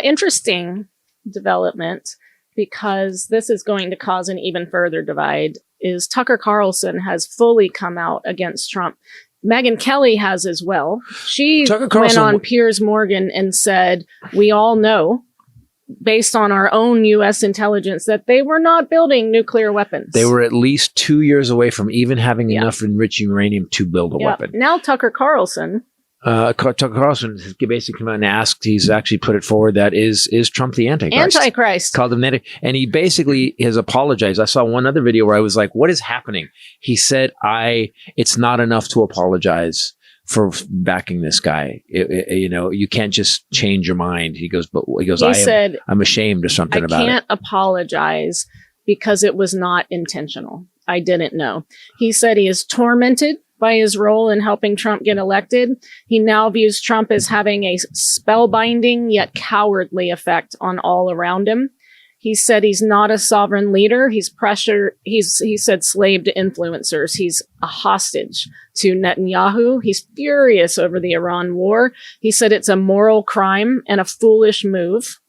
Interesting development, because this is going to cause an even further divide, is Tucker Carlson has fully come out against Trump. Megyn Kelly has as well. She went on Piers Morgan and said, we all know, based on our own U.S. intelligence, that they were not building nuclear weapons. They were at least 2 years away from even having enough enriched uranium to build a weapon. Now Tucker Carlson... Tucker Carlson has basically come out and asked, he's actually put it forward that is Trump the Antichrist? Antichrist. Called him and he basically has apologized. I saw one other video where I was like, what is happening? He said, it's not enough to apologize for backing this guy. You can't just change your mind. He goes, I'm ashamed or something about it. I can't apologize because it was not intentional. I didn't know. He said he is tormented by his role in helping Trump get elected. He now views Trump as having a spellbinding yet cowardly effect on all around him. He said he's not a sovereign leader. He said slave to influencers. He's a hostage to Netanyahu. He's furious over the Iran war. He said it's a moral crime and a foolish move.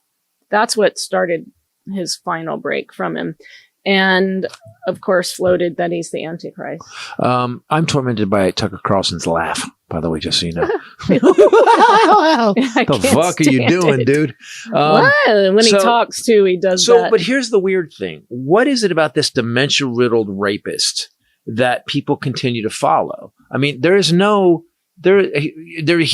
That's what started his final break from him. And, of course, floated that he's the Antichrist. I'm tormented by Tucker Carlson's laugh, by the way, just so you know. The fuck are you doing, dude? When he talks, too, he does that. But here's the weird thing. What is it about this dementia-riddled rapist that people continue to follow? I mean, he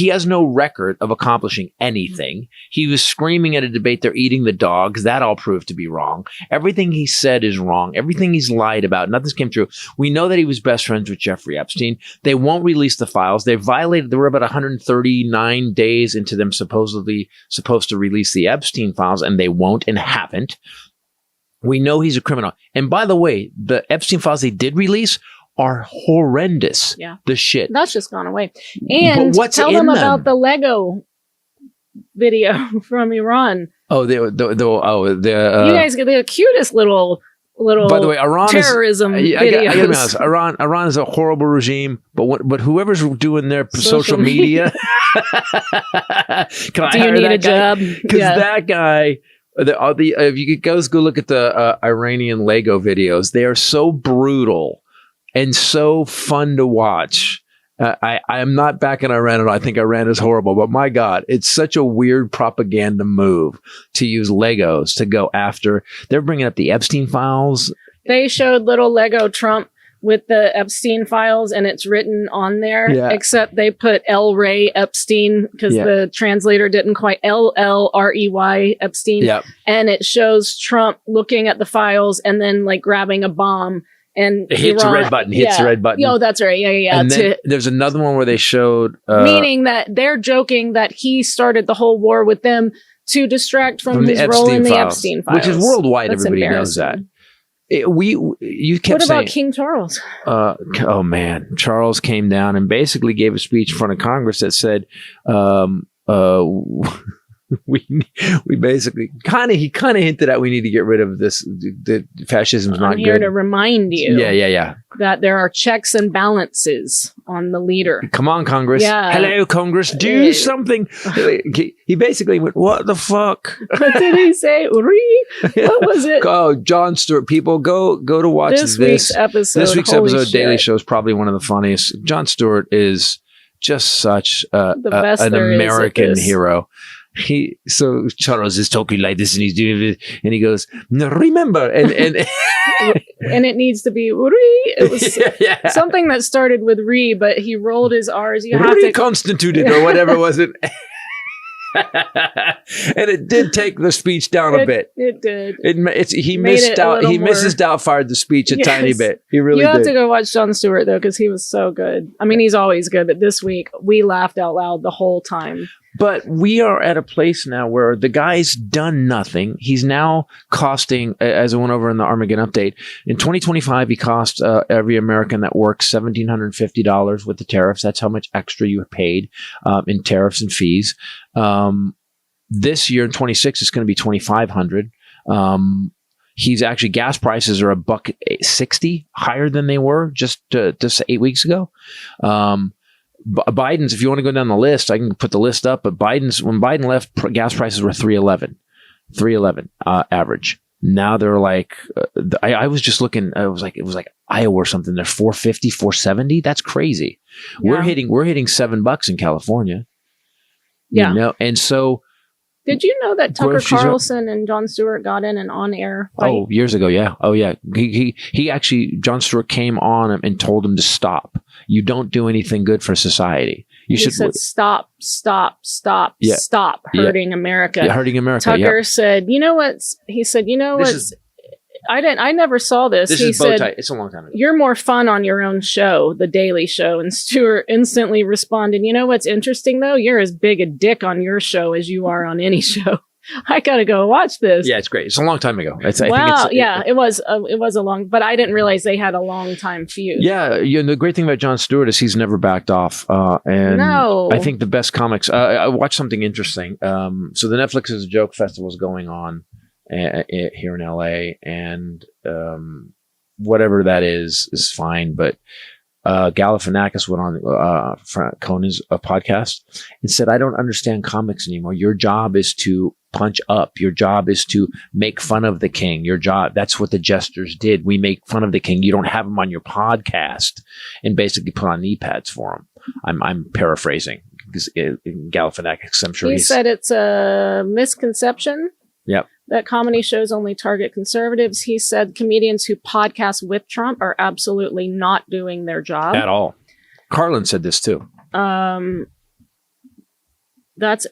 has no record of accomplishing anything. He was screaming at a debate, they're eating the dogs. That all proved to be wrong. Everything he said is wrong. Everything he's lied about, nothing's came true. We know that he was best friends with Jeffrey Epstein. They won't release the files. They were about 139 days into them supposedly supposed to release the Epstein files, and they won't and haven't. We know he's a criminal. And by the way, the Epstein files they did release are horrendous. Yeah. The shit. That's just gone away. And tell them about the Lego video from Iran. Oh, you guys get the cutest little by the way, Iran terrorism videos. I gotta be honest, Iran is a horrible regime, but whoever's doing their social media, do you need a job? Because that guy. If you go look at the Iranian Lego videos, they are so brutal and so fun to watch. I am not backing Iran at all. I think Iran is horrible, but my God, it's such a weird propaganda move to use Legos to go after. They're bringing up the Epstein files. They showed little Lego Trump with the Epstein files, and it's written on there, except they put L. Ray Epstein because the translator didn't quite LLREY Epstein. Yep. And it shows Trump looking at the files and then like grabbing a bomb. And hits the red button. Oh, that's right. Yeah. And then there's another one where they showed... meaning that they're joking that he started the whole war with them to distract from his role in the Epstein files. Which is worldwide. That's everybody knows that. You kept What saying... about King Charles? Oh, man. Charles came down and basically gave a speech in front of Congress that said... we basically he kind of hinted at we need to get rid of this. The fascism's not good. I'm here to remind you. Yeah. That there are checks and balances on the leader. Come on, Congress. Yeah. Hello, Congress. Do something. He basically went, what the fuck? What did he say? What was it? Oh, Jon Stewart. People go to watch this week's episode. This week's episode of Daily Show is probably one of the funniest. Jon Stewart is just such an American hero. So Charles is talking like this and he's doing it and he goes, no, remember, and and it needs to be it was something that started with but he rolled his R's. You have to constituted or whatever was it. And it did take the speech down a bit. It did. He Mrs. Doubtfire the speech a tiny bit. He really did. You have to go watch Jon Stewart though, because he was so good. I mean, he's always good, but this week we laughed out loud the whole time. But we are at a place now where the guy's done nothing. He's now costing, as I went over in the Armageddon update, in 2025, he cost every American that works $1,750 with the tariffs. That's how much extra you paid in tariffs and fees. This year in 26, it's going to be $2,500. He's actually, gas prices are $1.60 higher than they were just 8 weeks ago. Biden's, if you want to go down the list, I can put the list up, but when Biden left, gas prices were 311 average. Now they're like, I was just looking, it was like Iowa or something. They're 450, 470. That's crazy. Yeah. We're hitting $7 in California. Yeah. You know? And so, did you know that Tucker Carlson and Jon Stewart got in an on-air fight? Oh, years ago, yeah. Oh, yeah. He actually, Jon Stewart came on him and told him to stop. You don't do anything good for society. He said, stop hurting America. Yeah, hurting America. Tucker said, you know what? He said, you know what? I never saw this. This is Bowtie. It's a long time ago. You're more fun on your own show, The Daily Show. And Stewart instantly responded, you know what's interesting though? You're as big a dick on your show as you are on any show. I gotta go watch this. Yeah, it's great. It's a long time ago. It was a long, but I didn't realize they had a long time feud. Yeah, the great thing about Jon Stewart is he's never backed off. I think the best comics. I watched something interesting. So the Netflix is a Joke Festival is going on here in LA, and whatever that is fine. But Galifianakis went on Conan's podcast and said, "I don't understand comics anymore. Your job is to punch up. Your job is to make fun of the king. Your job, that's what the jesters did. We make fun of the king. You don't have him on your podcast and basically put on knee pads for him." I'm paraphrasing because Galifianakis, I'm sure he said it's a misconception. Yep. That comedy shows only target conservatives. He said comedians who podcast with Trump are absolutely not doing their job at all. Carlin said this too. That's.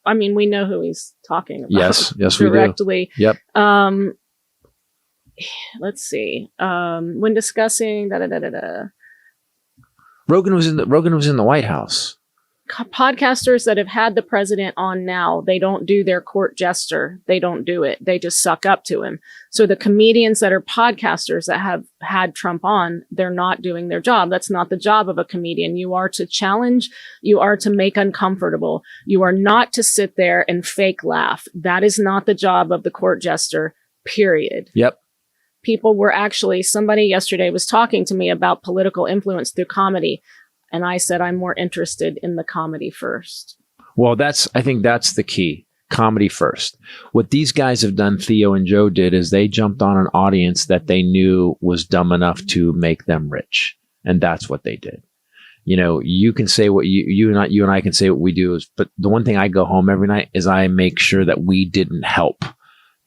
I mean, we know who he's talking about. Yes, directly. We do. Yep. Let's see. When discussing Rogan was in the White House. Podcasters that have had the president on now, they don't do their court jester. They don't do it. They just suck up to him. So the comedians that are podcasters that have had Trump on, they're not doing their job. That's not the job of a comedian. You are to challenge. You are to make uncomfortable. You are not to sit there and fake laugh. That is not the job of the court jester, period. Yep. Somebody yesterday was talking to me about political influence through comedy. And I said, I'm more interested in the comedy first. Well, I think that's the key. Comedy first. What these guys have done, Theo and Joe did, is they jumped on an audience that they knew was dumb enough to make them rich. And that's what they did. You know, you can say what you and I can say what we do, but the one thing I go home every night is I make sure that we didn't help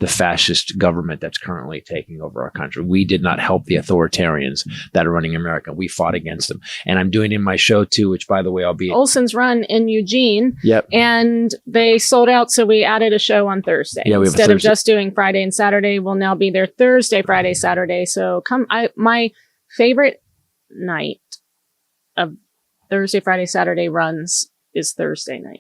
the fascist government that's currently taking over our country. We did not help the authoritarians that are running America. We fought against them. And I'm doing it in my show too, which by the way, I'll be Olsen's Run in Eugene. Yep. And they sold out. So we added a show on Thursday. Yeah, instead of just doing Friday and Saturday, we'll now be there Thursday, Friday, Saturday. So my favorite night of Thursday, Friday, Saturday runs is Thursday night.